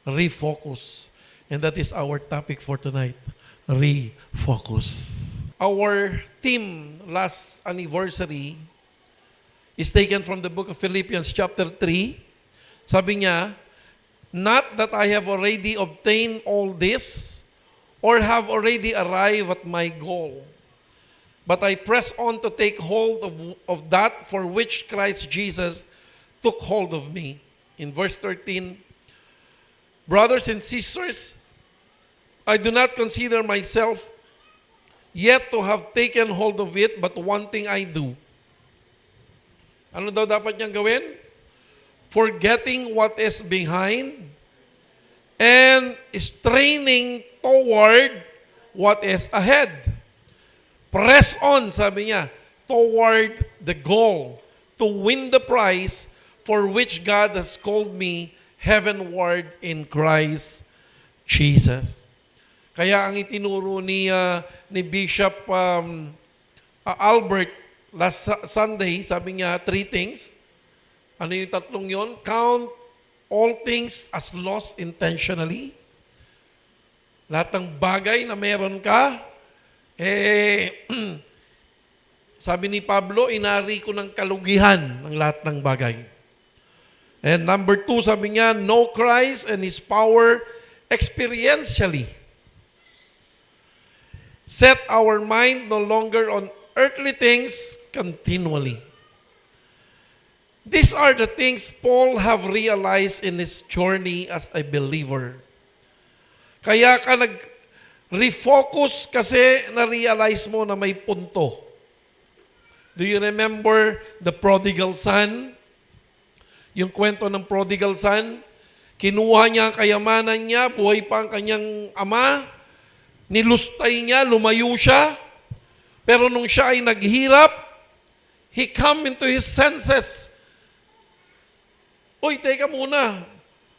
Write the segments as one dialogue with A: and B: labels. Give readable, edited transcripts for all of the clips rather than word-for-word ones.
A: refocus. And that is our topic for tonight, refocus. Our theme last anniversary is taken from the book of Philippians chapter 3. Sabi niya, not that I have already obtained all this or have already arrived at my goal, but I press on to take hold of that for which Christ Jesus took hold of me. In verse 13, brothers and sisters, I do not consider myself yet to have taken hold of it, but one thing I do. Ano daw dapat niyang gawin? Forgetting what is behind and straining toward what is ahead. Press on, sabi niya, toward the goal to win the prize for which God has called me heavenward in Christ Jesus. Kaya ang itinuro ni Bishop Albert last Sunday, sabi niya, 3 things. Ano yung tatlong yon? Count all things as lost intentionally. Lahat ng bagay na meron ka, sabi ni Pablo, inari ko ng kalugihan ng lahat ng bagay. And number 2, sabi niya, know Christ and His power experientially. Set our mind no longer on earthly things continually. These are the things Paul have realized in his journey as a believer. Kaya ka nag-refocus kasi na-realize mo na may punto. Do you remember the prodigal son? Yung kwento ng prodigal son, kinuha niya ang kayamanan niya, buhay pa ang kanyang ama, nilustay niya, lumayo siya, pero nung siya ay naghirap, he come into his senses. Uy, teka muna,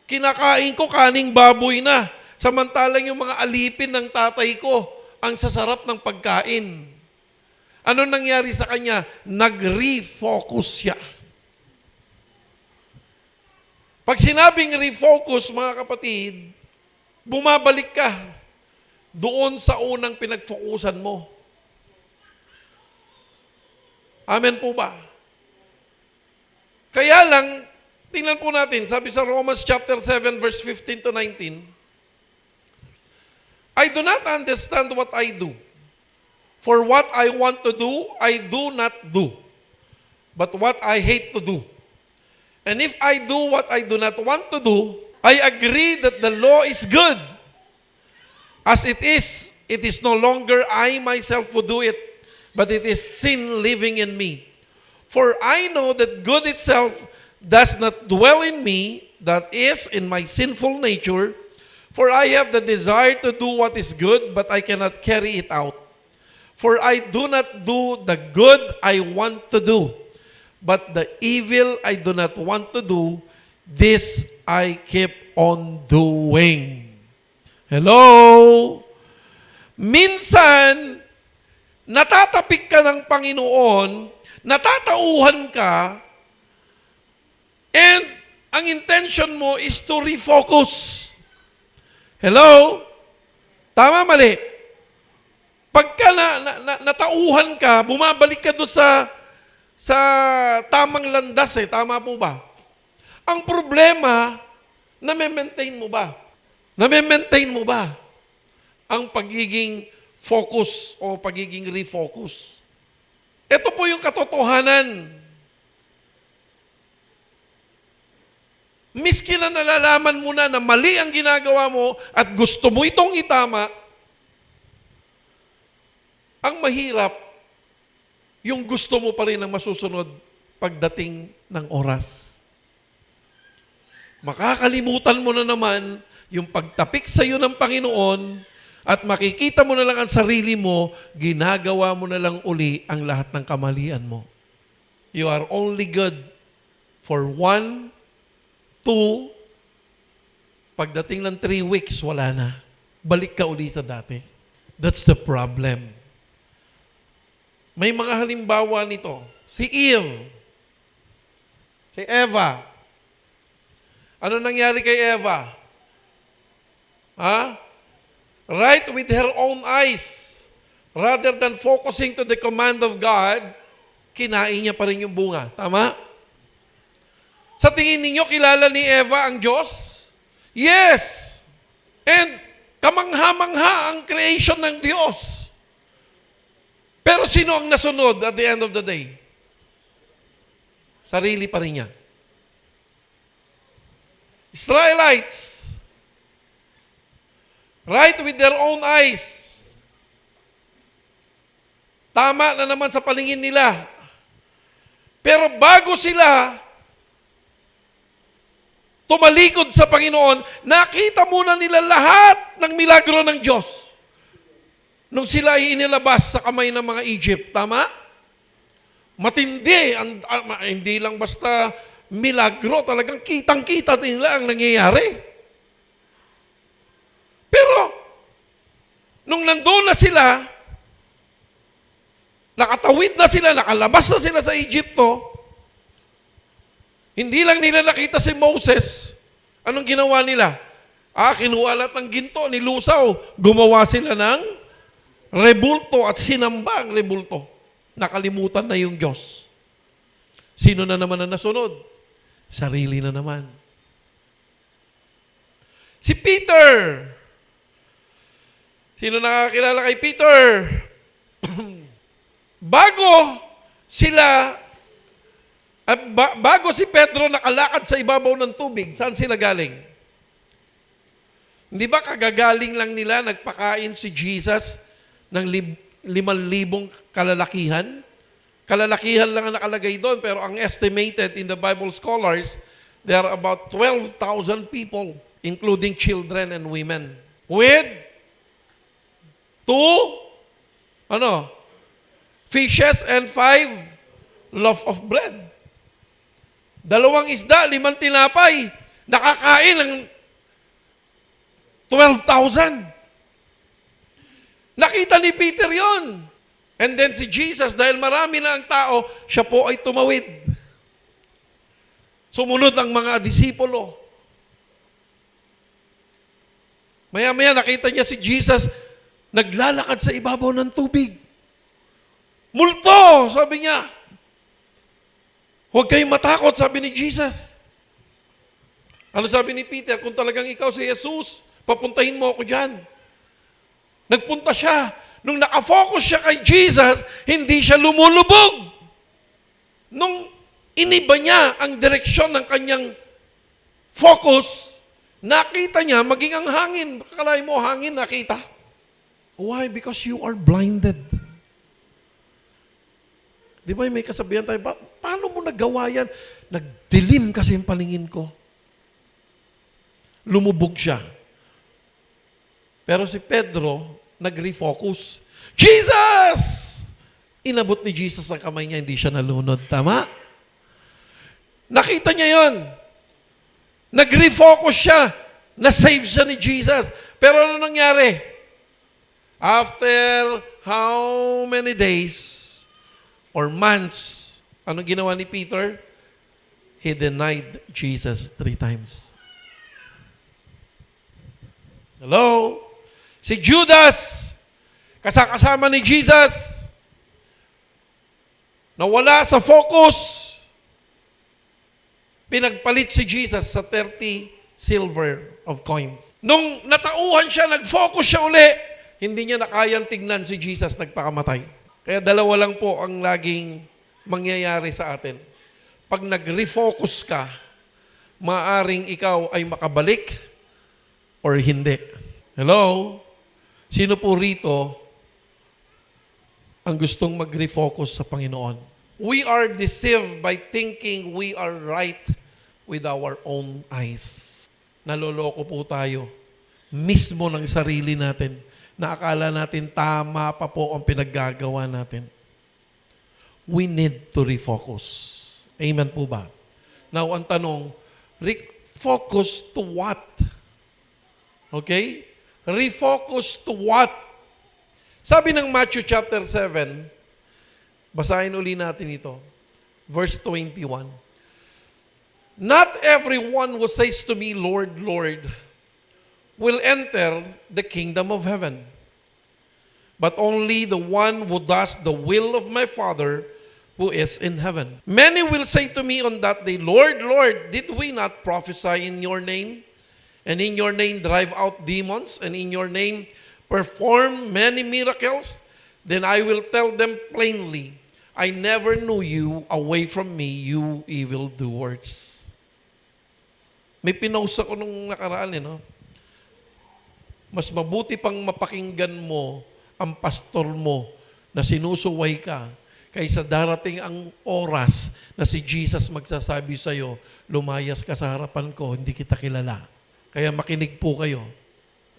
A: kinakain ko kaning baboy na, samantalang yung mga alipin ng tatay ko, ang sasarap ng pagkain. Ano nangyari sa kanya? Nag-refocus siya. Pag sinabing refocus, mga kapatid, bumabalik ka doon sa unang pinag-focusan mo. Amen po ba? Kaya lang, tingnan po natin, sabi sa Romans chapter 7, verse 15 to 19, I do not understand what I do. For what I want to do, I do not do. But what I hate to do. And if I do what I do not want to do, I agree that the law is good. As it is no longer I myself who do it, but it is sin living in me. For I know that good itself does not dwell in me, that is, in my sinful nature. For I have the desire to do what is good, but I cannot carry it out. For I do not do the good I want to do, but the evil I do not want to do, this I keep on doing. Hello? Minsan, natatapik ka ng Panginoon, natatauhan ka, and ang intention mo is to refocus. Hello? Tama, mali? Pagka natauhan ka, bumabalik ka doon sa tamang landas Tama po ba? Ang problema, na-maintain mo ba? Na-maintain mo ba ang pagiging focus o pagiging refocus? Ito po yung katotohanan. Miski na nalalaman mo na mali ang ginagawa mo at gusto mo itong itama, ang mahirap, yung gusto mo pa rin ang masusunod pagdating ng oras. Makakalimutan mo na naman yung pagtapik sa iyo ng Panginoon at makikita mo na lang ang sarili mo, ginagawa mo na lang uli ang lahat ng kamalian mo. You are only good for 1, 2, pagdating ng 3 weeks, wala na. Balik ka uli sa dati. That's the problem. May mga halimbawa nito. Si Eve. Si Eva. Ano nangyari kay Eva? Ha? Right with her own eyes. Rather than focusing to the command of God, kinain niya pa rin yung bunga. Tama? Sa tingin ninyo, kilala ni Eva ang Diyos? Yes! And kamangha-mangha ang creation ng Diyos. Pero sino ang nasunod at the end of the day? Sarili pa rin niya. Israelites, right with their own eyes. Tama na naman sa palingin nila. Pero bago sila tumalikod sa Panginoon, nakita muna nila lahat ng milagro ng Diyos. Nung sila ay inilabas sa kamay ng mga Egypt. Tama? Matindi. Hindi lang basta milagro. Talagang kitang-kita nila ang nangyayari. Pero, nung nandun na sila, nakatawid na sila, nakalabas na sila sa Egypto, hindi lang nila nakita si Moses. Anong ginawa nila? Kinuha lahat ng ginto, nilusaw. Gumawa sila ng rebulto at sinamba ang rebulto. Nakalimutan na yung Diyos. Sino na naman ang nasunod? Sarili na naman. Si Peter. Sino nakakilala kay Peter? Bago si Pedro nakalakad sa ibabaw ng tubig, saan sila galing? Hindi ba kagagaling lang nila nagpakain si Jesus ng 5,000 kalalakihan? Kalalakihan lang ang nakalagay doon, pero ang estimated in the Bible scholars, there are about 12,000 people, including children and women. With 2 fishes and 5 loaf of bread. 2 isda, 5 tinapay. Nakakain ng 12,000. Nakita ni Peter yon. And then si Jesus, dahil marami na ang tao, siya po ay tumawid. Sumunod ang mga disipulo. Maya-maya nakita niya si Jesus, naglalakad sa ibabaw ng tubig. Multo, sabi niya. Huwag kayong matakot, sabi ni Jesus. Ano sabi ni Peter? Kung talagang ikaw si Jesus, papuntahin mo ako dyan. Nagpunta siya. Nung nakafocus siya kay Jesus, hindi siya lumulubog. Nung iniba niya ang direksyon ng kanyang focus, nakita niya maging ang hangin. Akalain mo hangin, nakita. Why? Because you are blinded. Di ba may kasabihan tayo, paano mo nagawa yan? Nagdilim kasi yung paningin ko. Lumubog siya. Pero si Pedro, nag-refocus. Jesus! Inabot ni Jesus ang kamay niya, hindi siya nalunod. Tama? Nakita niya yon. Nag-refocus siya. Na-save siya ni Jesus. Pero ano nangyari? After how many days or months, anong ginawa ni Peter? He denied Jesus 3 times. Hello? Si Judas, kasama ni Jesus, nawala sa focus, pinagpalit si Jesus sa 30 silver of coins. Nung natauhan siya, nag-focus siya uli, hindi niya nakayang tignan si Jesus, nagpakamatay. Kaya 2 lang po ang laging mangyayari sa atin. Pag nag-refocus ka, maaring ikaw ay makabalik or hindi. Hello? Sino po rito ang gustong mag-refocus sa Panginoon? We are deceived by thinking we are right with our own eyes. Naloloko po tayo mismo ng sarili natin na akala natin tama pa po ang pinaggagawa natin. We need to refocus. Amen po ba? Now, ang tanong, refocus to what? Okay? Refocus to what? Sabi ng Matthew chapter 7, basahin uli natin ito. Verse 21. Not everyone who says to me, Lord, Lord, will enter the kingdom of heaven, but only the one who does the will of my Father who is in heaven. Many will say to me on that day, Lord, Lord, did we not prophesy in your name? And in your name drive out demons? And in your name perform many miracles? Then I will tell them plainly, I never knew you. Away from me, you evildoers. May pinost ako nung nakaraan, no? Mas mabuti pang mapakinggan mo ang pastor mo na sinusuway ka kaysa darating ang oras na si Jesus magsasabi sa'yo, lumayas ka sa harapan ko, hindi kita kilala. Kaya makinig po kayo.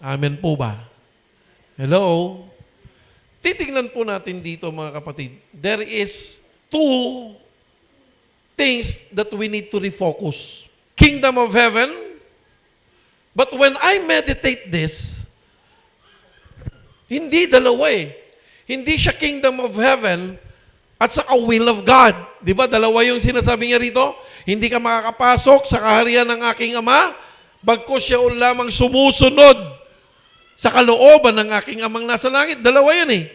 A: Amen po ba? Hello? Titingnan po natin dito mga kapatid. There is two things that we need to refocus. Kingdom of heaven. But when I meditate this, hindi dalawa eh. Hindi siya kingdom of heaven at saka will of God. Di ba? Dalawa yung sinasabi niya rito. Hindi ka makakapasok sa kaharian ng aking Ama, bagkus siya lamang sumusunod sa kalooban ng aking Amang nasa langit. Dalawa yan eh.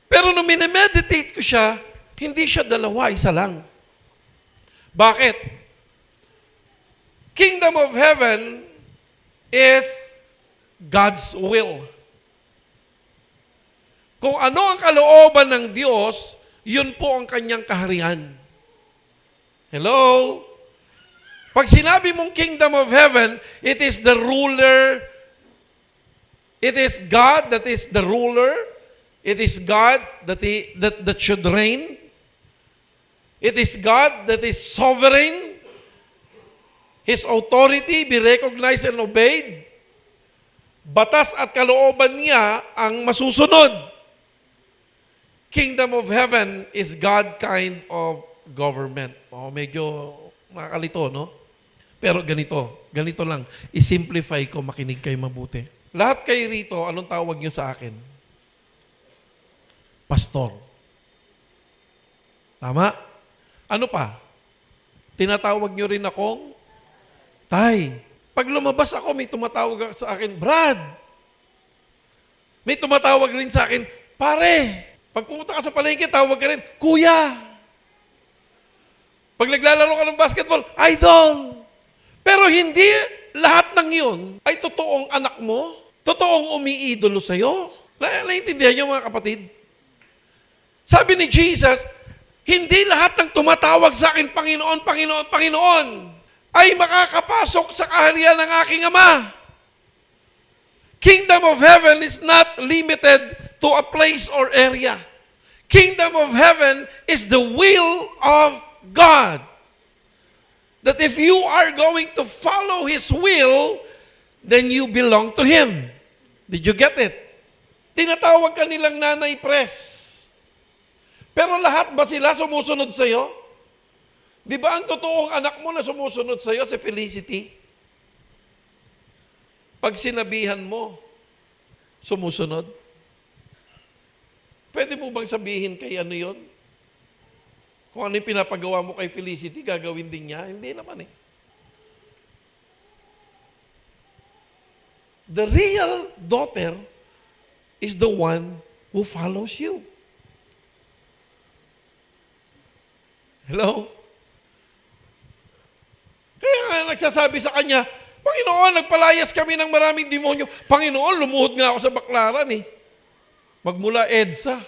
A: Pero nung minimeditate ko siya, hindi siya dalawa, isa lang. Bakit? Kingdom of heaven is God's will. Kung ano ang kalooban ng Diyos, yun po ang kanyang kaharian. Hello? Pag sinabi mong kingdom of heaven, it is the ruler, it is God that is the ruler, it is God that should reign, it is God that is sovereign, His authority be recognized and obeyed, batas at kalooban niya ang masusunod. Kingdom of heaven is God kind of government. Medyo nakakalito, no? Pero ganito lang. I-simplify ko, makinig kayo mabuti. Lahat kayo rito, anong tawag niyo sa akin? Pastor. Tama? Ano pa? Tinatawag niyo rin akong Tay. Pag lumabas ako, may tumatawag sa akin, Brad. May tumatawag rin sa akin, Pare. Pag pumunta ka sa palengke, tawag ka rin, Kuya. Pag naglalaro ka ng basketball, Idol. Pero hindi lahat ng yun ay totoong anak mo, totoong umiidolo sa'yo. Naintindihan niyo mga kapatid? Sabi ni Jesus, hindi lahat ng tumatawag sa akin, Panginoon, Panginoon, Panginoon, ay makakapasok sa kaharian ng aking Ama. Kingdom of heaven is not limited to a place or area. Kingdom of heaven is the will of God. That if you are going to follow His will, then you belong to Him. Did you get it? Tinatawag ka nilang Nanay Pres. Pero lahat ba sila sumusunod sa'yo? Di ba ang totoong anak mo na sumusunod sa'yo, si Felicity? Pag sinabihan mo, sumusunod? Pwede mo bang sabihin kay ano yun? Kung ano yung pinapagawa mo kay Felicity, gagawin din niya? Hindi naman eh. The real daughter is the one who follows you. Hello? Kaya nga nagsasabi sa kanya, Panginoon, nagpalayas kami ng maraming demonyo. Panginoon, lumuhod nga ako sa baklaran eh. Magmula EDSA.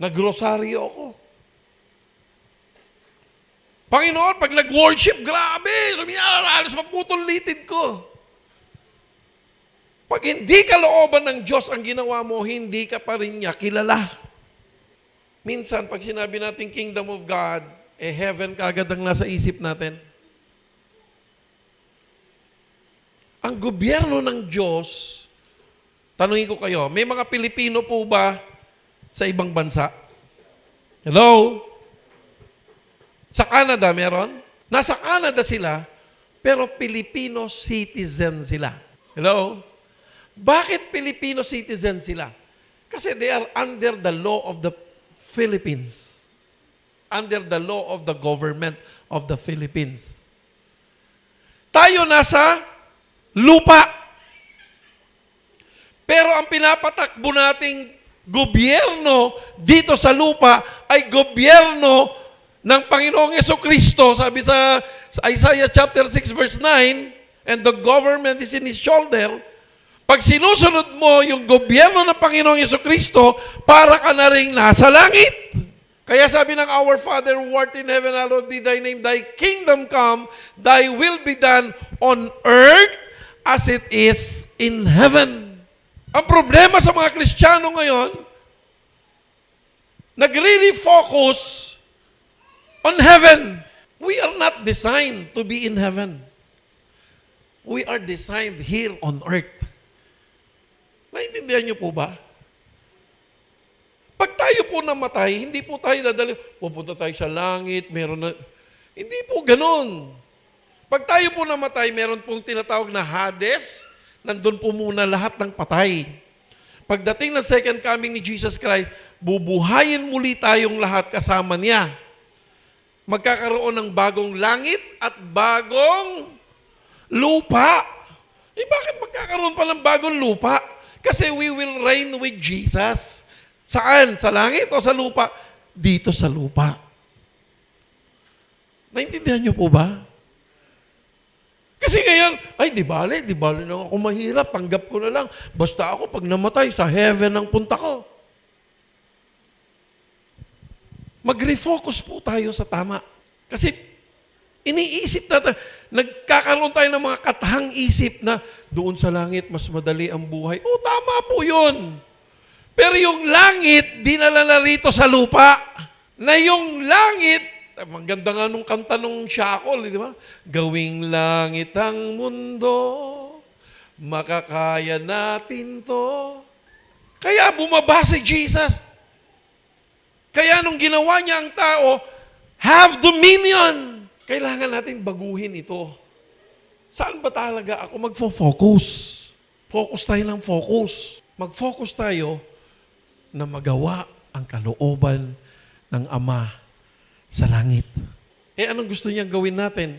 A: Nagrosaryo ako. Panginoon, pag nag-worship, grabe, sumiyalas, maputol litid ko. Pag hindi kalooban ng Diyos ang ginawa mo, hindi ka pa rin niya kilala. Minsan, pag sinabi natin Kingdom of God, heaven kaagad ang nasa isip natin. Ang gobyerno ng Diyos, tanungin ko kayo, may mga Pilipino po ba sa ibang bansa? Hello? Sa Canada meron? Nasa Canada sila, pero Filipino citizen sila. Hello? Bakit Filipino citizen sila? Kasi they are under the law of the Philippines. Under the law of the government of the Philippines. Tayo nasa lupa. Pero ang pinapatakbo nating gobyerno dito sa lupa ay gobyerno ng Panginoong Jesucristo. Sabi sa Isaiah chapter 6 verse 9, and the government is in His shoulder. Pag sinusunod mo yung gobyerno ng Panginoong Jesucristo, para ka na rin nasa langit. Kaya sabi ng Our Father who art in heaven, hallowed be thy name, thy kingdom come, thy will be done on earth as it is in heaven. Ang problema sa mga Kristiyano ngayon, nagre-refocus on heaven. We are not designed to be in heaven. We are designed here on earth. Naintindihan niyo po ba? Pag tayo po namatay, hindi po tayo dadali, pupunta tayo sa langit, meron na... Hindi po ganun. Pag tayo po namatay, meron pong tinatawag na Hades, nandun po muna lahat ng patay. Pagdating ng second coming ni Jesus Christ, bubuhayin muli tayong lahat kasama niya. Magkakaroon ng bagong langit at bagong lupa. Bakit magkakaroon pa ng bagong lupa? Kasi we will reign with Jesus. Saan? Sa langit o sa lupa? Dito sa lupa. Naintindihan niyo po ba? Kasi ngayon, ay di bale lang ako mahirap, tanggap ko na lang. Basta ako pag namatay, sa heaven ang punta ko. Mag-refocus po tayo sa tama. Kasi iniisip natin, nagkakaroon tayo ng mga katahang isip na doon sa langit, mas madali ang buhay. O tama po yun. Pero yung langit, dinala na rito sa lupa. Na yung langit, maganda nga nung kanta nung Shackle, di ba? Gawing langit ang mundo, makakaya natin to. Kaya bumaba si Jesus. Kaya nung ginawa niya ang tao, have dominion. Kailangan natin baguhin ito. Saan ba talaga ako magfo-focus? Focus tayo ng focus. Mag-focus tayo na magawa ang kalooban ng Ama sa langit. Anong gusto niyang gawin natin?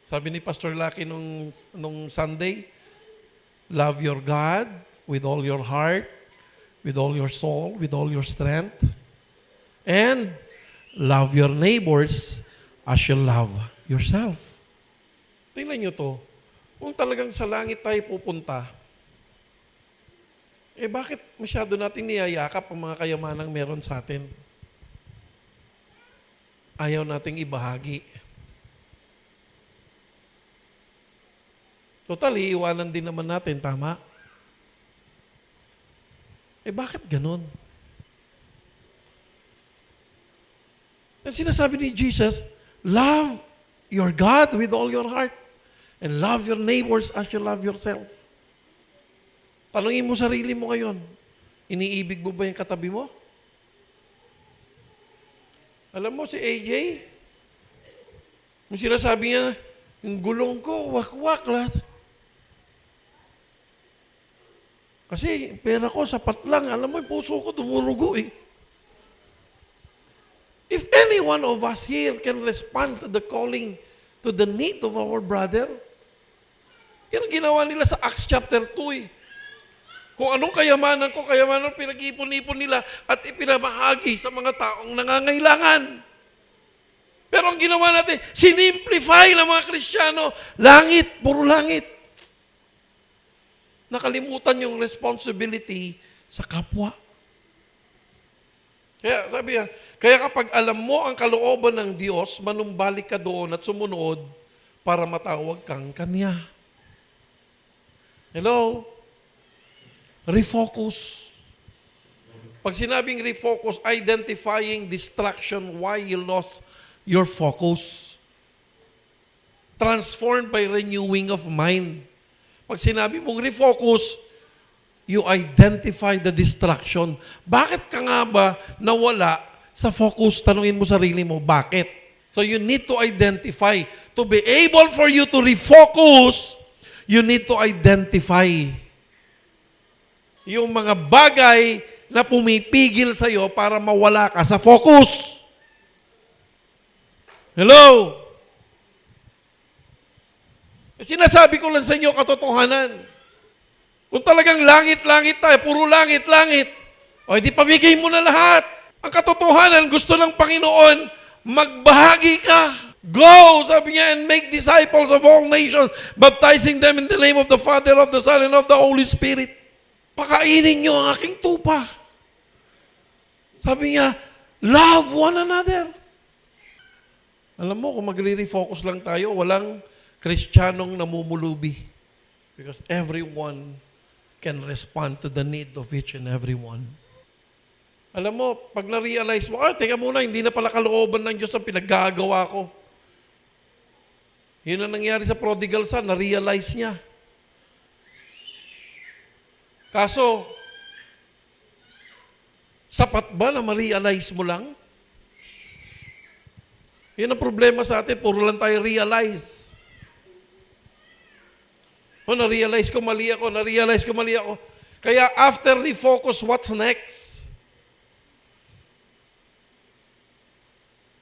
A: Sabi ni Pastor Lucky nung Sunday, love your God with all your heart, with all your soul, with all your strength, and love your neighbors as you love yourself. Tingnan niyo to. Kung talagang sa langit tayo pupunta, bakit masyado natin niyayakap ang mga kayamanang meron sa atin? Ayaw nating ibahagi. Total, iiwanan din naman natin, tama? Bakit ganun? Ang sinasabi ni Jesus, love your God with all your heart and love your neighbors as you love yourself. Tanungin mo sarili mo ngayon, iniibig mo ba yung katabi mo? Alam mo si AJ, yung sinasabi niya, yung gulong ko, wak-wak lahat. Kasi pera ko, sapat lang. Alam mo, yung puso ko dumurugo eh. If any one of us here can respond to the calling, to the need of our brother, yan ang ginawa nila sa Acts chapter 2 eh. Kung anong kayamanan ko, kayamanan pinag-ipon-ipon nila at ipinamahagi sa mga taong nangangailangan. Pero ang ginawa natin, sinimplify ng mga Kristiyano, langit, puro langit. Nakalimutan yung responsibility sa kapwa. Kaya sabi niya, kaya kapag alam mo ang kalooban ng Diyos, manumbalik ka doon at sumunod para matawag kang Kanya. Hello? Refocus. Pag sinabing refocus, identifying distraction, why you lost your focus. Transformed by renewing of mind. Pag sinabi mong refocus, you identify the distraction. Bakit ka nga ba nawala sa focus? Tanungin mo sarili mo, bakit? So you need to identify. To be able for you to refocus, you need to identify yung mga bagay na pumipigil sa iyo para mawala ka sa focus. Hello? Sinasabi ko lang sa inyo katotohanan. Kung talagang langit-langit tayo, puro langit-langit, o hindi pamigay mo na lahat. Ang katotohanan, gusto ng Panginoon, magbahagi ka. Go, sabi niya, and make disciples of all nations, baptizing them in the name of the Father, of the Son, and of the Holy Spirit. Pakainin niyo ang aking tupa. Sabi niya, love one another. Alam mo, kung magre-refocus lang tayo, walang Kristiyanong namumulubi. Because everyone can respond to the need of each and every one. Alam mo, pag na-realize mo, teka muna, hindi na pala kalooban ng Diyos ang pinaggagawa ko. Yun ang nangyari sa prodigal son, na-realize niya. Kaso, sapat ba na ma-realize mo lang? Yun ang problema sa atin, puro lang tayo realize. Na-realize ko mali ako, na-realize ko mali ako. Kaya after refocus, what's next?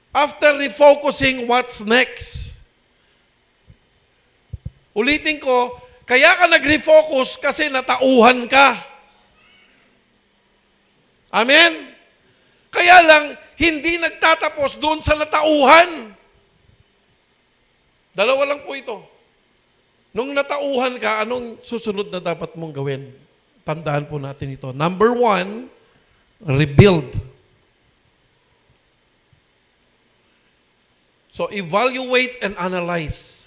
A: After refocusing, what's next? Ulitin ko, kaya ka nag-refocus kasi natauhan ka. Amen? Kaya lang, hindi nagtatapos doon sa natauhan. Dalawa lang po ito. Nung natauhan ka, anong susunod na dapat mong gawin? Tandaan po natin ito. Number 1, rebuild. So, evaluate and analyze.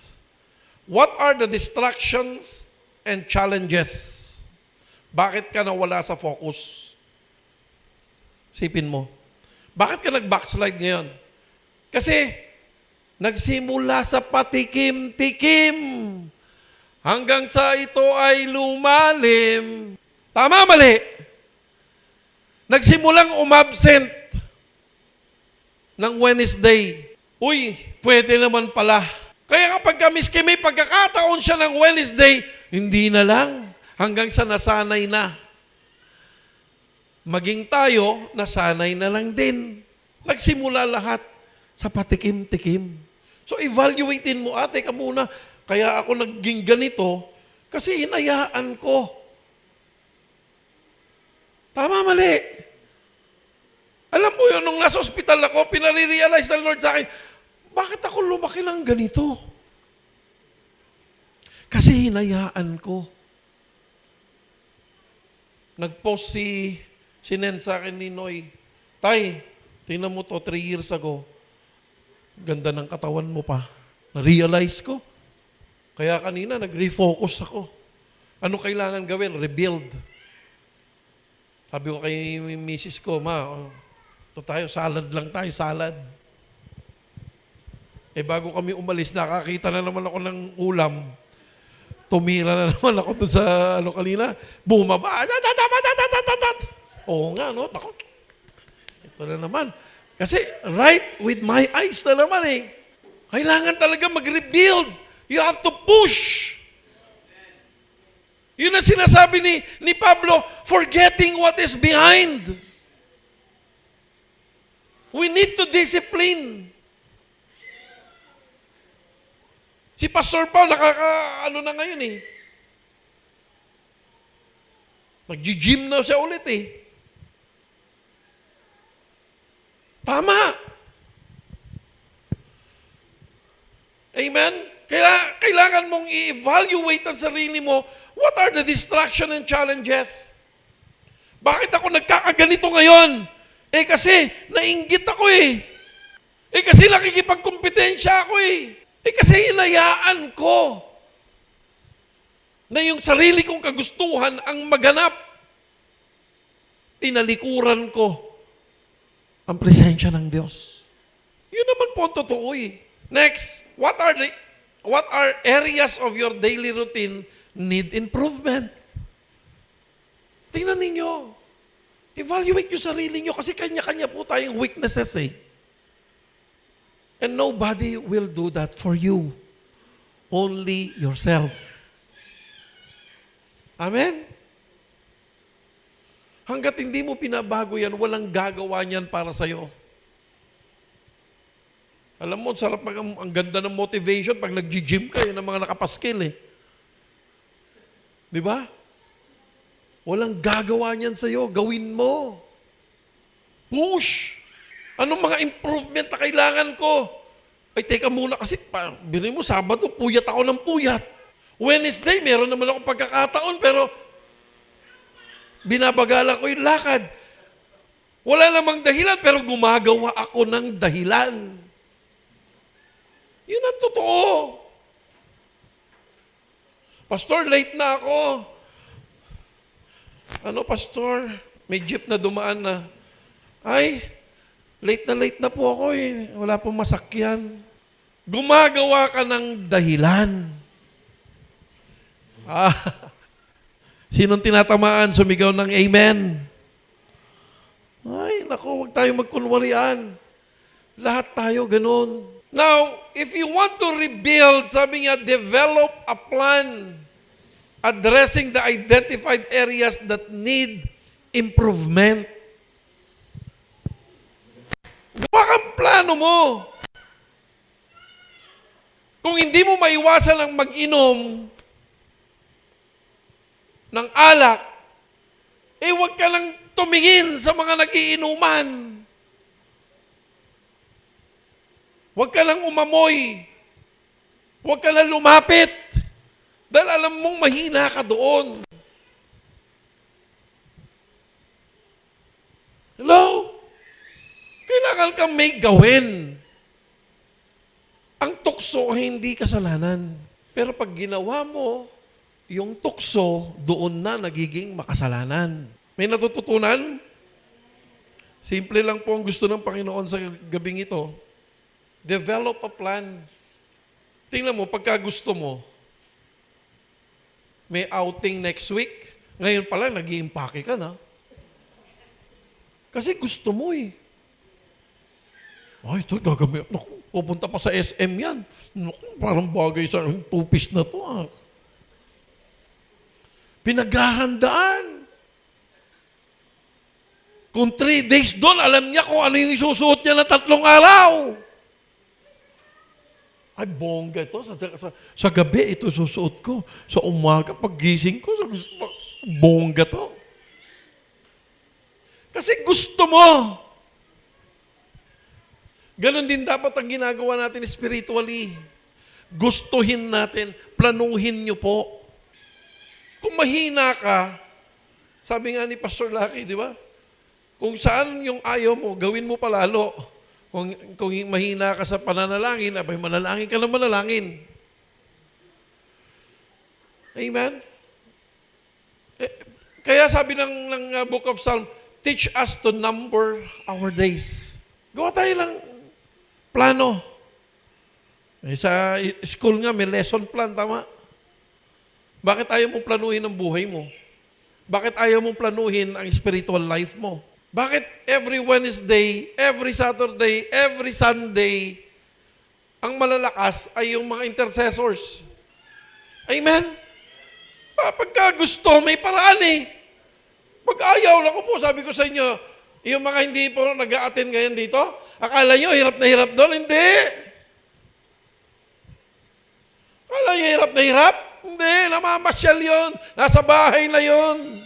A: What are the distractions and challenges? Bakit ka nawala sa focus? Sipin mo. Bakit ka nag-backslide ngayon? Kasi, nagsimula sa patikim-tikim. Hanggang sa ito ay lumalim. Tama, mali? Nagsimulang umabsent ng Wednesday. Uy, pwede naman pala. Kaya kapag miski may pagkakataon siya ng Wednesday, hindi na lang. Hanggang sa nasanay na. Maging tayo, nasanay na lang din. Nagsimula lahat sa patikim-tikim. So evaluatein mo, teka muna, kaya ako naging ganito kasi hinayaan ko. Tama, mali. Alam mo yun, nung nasa ospital ako, pinare-realize ng Lord sa akin, bakit ako lumaki lang ganito? Kasi hinayaan ko. Nag-post si Nen sa akin ni Noy, Tay, tingnan mo to, 3 years ago, ganda ng katawan mo pa. Na-realize ko. Kaya kanina, nag-refocus ako. Ano kailangan gawin? Rebuild. Sabi ko kay misis ko, ito tayo, salad lang tayo, salad. Bago kami umalis, nakakita na naman ako ng ulam. Tumira na naman ako dun sa, kanina, bumaba. Oo nga, takot. Ito na naman. Kasi, right with my eyes na naman Kailangan talaga mag-rebuild. You have to push. Yun ang sinasabi ni Pablo, forgetting what is behind. We need to discipline. Si Pastor Paul, na ngayon Nag-gym na siya ulit Tama. Amen? Kaya kailangan mong i-evaluate ang sarili mo, what are the distraction and challenges? Bakit ako nagkakaganito ngayon? Kasi nainggit ako kasi nakikipagkompetensya ako kasi hinayaan ko na yung sarili kong kagustuhan ang maganap. Tinalikuran ko ang presensya ng Diyos. Yun naman po ang totoo Next, what are areas of your daily routine need improvement? Tingnan ninyo. Evaluate yung sarili nyo kasi kanya-kanya po tayong weaknesses And nobody will do that for you. Only yourself. Amen? Hanggat hindi mo pinabago yan, walang gagawa niyan para sa'yo. Alam mo, sarap ang ganda ng motivation pag nag-gym ka, yun ang mga nakapaskil eh. Di ba? Walang gagawa niyan sa'yo. Gawin mo. Push. Anong mga improvement na kailangan ko? Ay, teka muna kasi, bilhin mo, Sabado, puyat ako ng puyat. Wednesday, meron naman akong pagkakataon, pero binabagala ko yung lakad. Wala namang dahilan, pero gumagawa ako ng dahilan. Yun ang totoo. Pastor, late na ako. Ano, Pastor? May jeep na dumaan na. Ay, late na po ako eh. Wala pong masakyan. Gumagawa ka ng dahilan. Sinong tinatamaan, sumigaw ng amen? Ay, naku, huwag tayo magkunwarian. Lahat tayo ganun. Now, if you want to rebuild, sabi niya, develop a plan addressing the identified areas that need improvement. Gawa kang plano mo. Kung hindi mo maiwasan ang mag-inom ng alak, eh huwag ka lang tumingin sa mga nagiinuman. Huwag ka lang umamoy. Huwag ka lang lumapit. Dahil alam mong mahina ka doon. Hello? Kailangan kang may gawin. Ang tukso ay hindi kasalanan. Pero pag ginawa mo, yung tukso, doon na nagiging makasalanan. May natututunan? Simple lang po ang gusto ng Panginoon sa gabing ito. Develop a plan. Tingnan mo, pagka gusto mo, may outing next week, ngayon pala nag-iimpake ka na. Kasi gusto mo eh. Ay, ito gagamit. Naku, pupunta pa sa SM yan. Naku, parang bagay sa two-piece na to ah. Pinaghahandaan. Kung 3 days doon, alam niya kung ano yung isusuot niya na 3 araw. Ay, bongga ito. Sa gabi, ito susuot ko. Sa umaga, paggising ko, bongga to. Kasi gusto mo. Ganon din dapat ang ginagawa natin spiritually. Gustuhin natin, planuhin niyo po. Kung mahina ka, sabi nga ni Pastor Lucky, di ba? Kung saan yung ayaw mo, gawin mo palalo. Kung mahina ka sa pananalangin, abay manalangin ka na manalangin. Amen? Kaya sabi ng Book of Psalm, teach us to number our days. Gawa tayo lang plano. Sa school nga, may lesson plan, tama? Bakit ayaw mong planuhin ang buhay mo? Bakit ayaw mong planuhin ang spiritual life mo? Bakit every Wednesday, every Saturday, every Sunday, ang malalakas ay yung mga intercessors? Amen? Pagka gusto, may paraan eh. Pag ayaw, ako po, sabi ko sa inyo, yung mga hindi po nag-a-attend ngayon dito, akala nyo, hirap na hirap doon? Hindi. Akala nyo, hirap na hirap? Hindi, namamasyal yun. Nasa bahay na yun.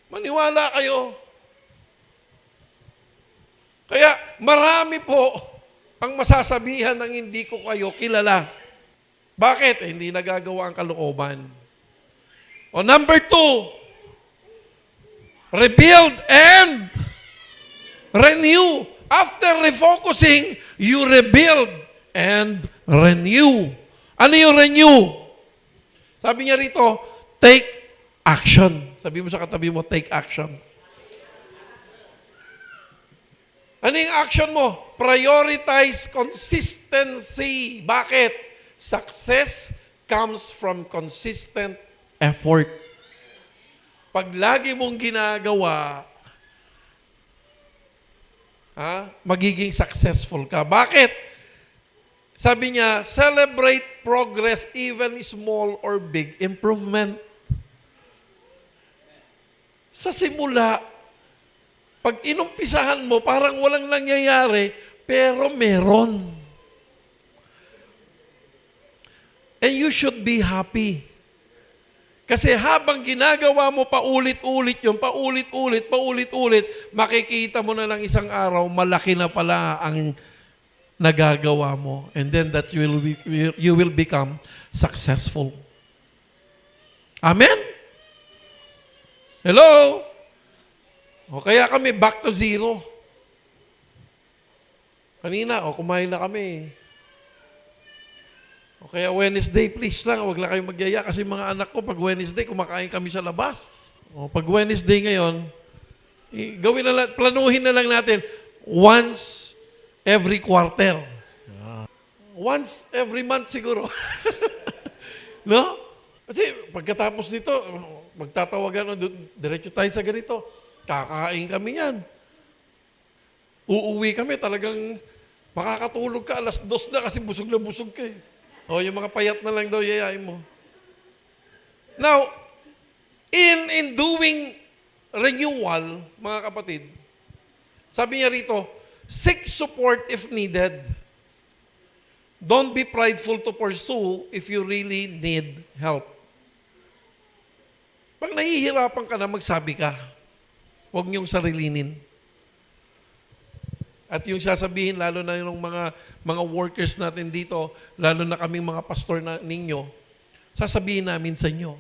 A: Maniwala kayo. Kaya marami po ang masasabihan ng hindi ko kayo kilala. Bakit? Hindi nagagawa ang kalooban. O number 2, rebuild and renew. After refocusing, you rebuild and renew. Ano yung renew? Sabi niya rito, take action. Sabi mo sa katabi mo, take action. Ano yung action mo? Prioritize consistency. Bakit? Success comes from consistent effort. Pag lagi mong ginagawa, magiging successful ka. Bakit? Sabi niya, celebrate progress, even small or big improvement. Sa simula, pag inumpisahan mo, parang walang nangyayari, pero meron. And you should be happy. Kasi habang ginagawa mo paulit-ulit yun, paulit-ulit, makikita mo na lang isang araw, malaki na pala ang nagagawa mo. And then that you will become successful. Amen? Hello? O kaya kami back to zero. Kanina, kumain na kami. O kaya Wednesday, please lang, wag lang kayong magyaya kasi mga anak ko, pag Wednesday, kumakain kami sa labas. O pag Wednesday ngayon, gawin na lang, planuhin na lang natin once every quarter. Once every month siguro. No? Kasi pagkatapos nito, magtatawagan, diretso tayo sa ganito. Kakain kami yan. Uuwi kami, talagang makakatulog ka, 2:00 na kasi busog na busog ka eh. O yung mga payat na lang daw yayain mo. Now, in doing renewal, mga kapatid, sabi niya rito, seek support if needed. Don't be prideful to pursue if you really need help. Pag nahihirapan ka na, magsabi ka. Huwag niyong sarilinin. At yung sasabihin, lalo na yung mga workers natin dito, lalo na kaming mga pastor na ninyo, sasabihin namin sa inyo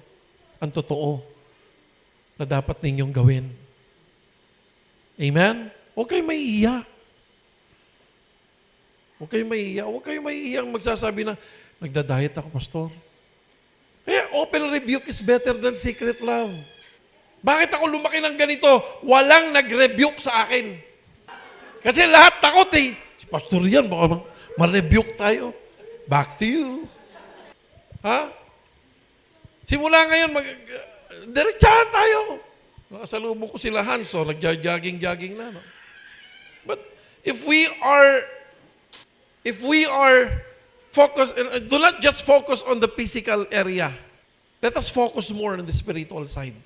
A: ang totoo na dapat ninyong gawin. Amen? Huwag kayong maiiya. Huwag kayong maiiya. Huwag kayong maiiyang magsasabi na, nagda-diet ako, pastor. Kaya open rebuke is better than secret love. Bakit ako lumaki ng ganito? Walang nag-rebuke sa akin. Kasi lahat takot eh. Si pastor yan, baka ma-rebuke tayo. Back to you. Ha? Simula ngayon, diretsahan tayo. Nakasalubong ko sila Hans, so nagja-jogging na. No? But if we are focused, do not just focus on the physical area. Let us focus more on the spiritual side.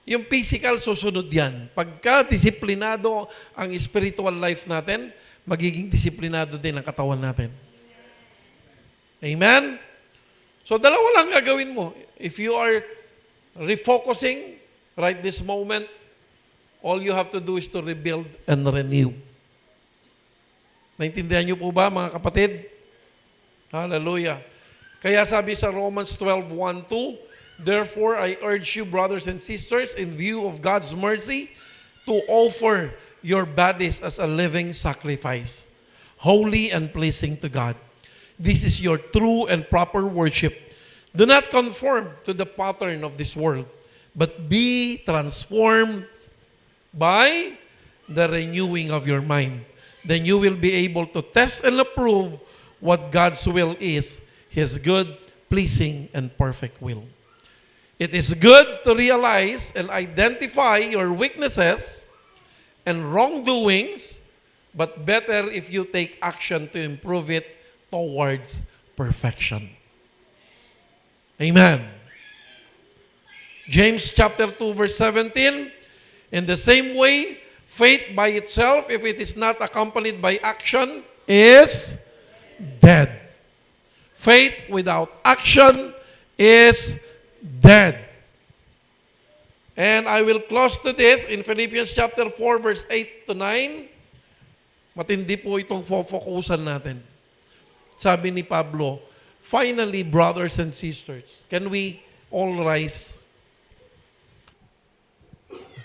A: Yung physical, susunod yan. Pagka disiplinado ang spiritual life natin, magiging disiplinado din ang katawan natin. Amen? So, dalawa lang gagawin mo. If you are refocusing right this moment, all you have to do is to rebuild and renew. Naintindihan niyo po ba, mga kapatid? Hallelujah. Kaya sabi sa Romans 12:1-2, therefore, I urge you, brothers and sisters, in view of God's mercy, to offer your bodies as a living sacrifice, holy and pleasing to God. This is your true and proper worship. Do not conform to the pattern of this world, but be transformed by the renewing of your mind. Then you will be able to test and approve what God's will is, His good, pleasing, and perfect will. It is good to realize and identify your weaknesses and wrongdoings, but better if you take action to improve it towards perfection. Amen. James chapter 2 verse 17, in the same way, faith by itself, if it is not accompanied by action, is dead. Faith without action is dead. And I will close to this in Philippians chapter 4 verse 8-9. Matindi po itong focusan natin. Sabi ni Pablo, finally, brothers and sisters, can we all rise?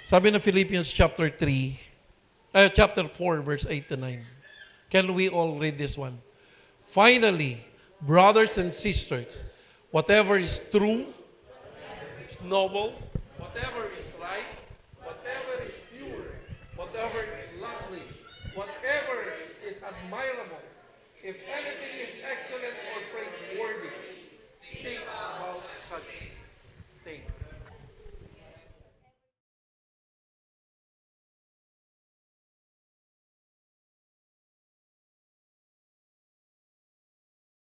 A: Sabi na Philippians chapter 4 verse 8-9. Can we all read this one? Finally, brothers and sisters, whatever is true, noble, whatever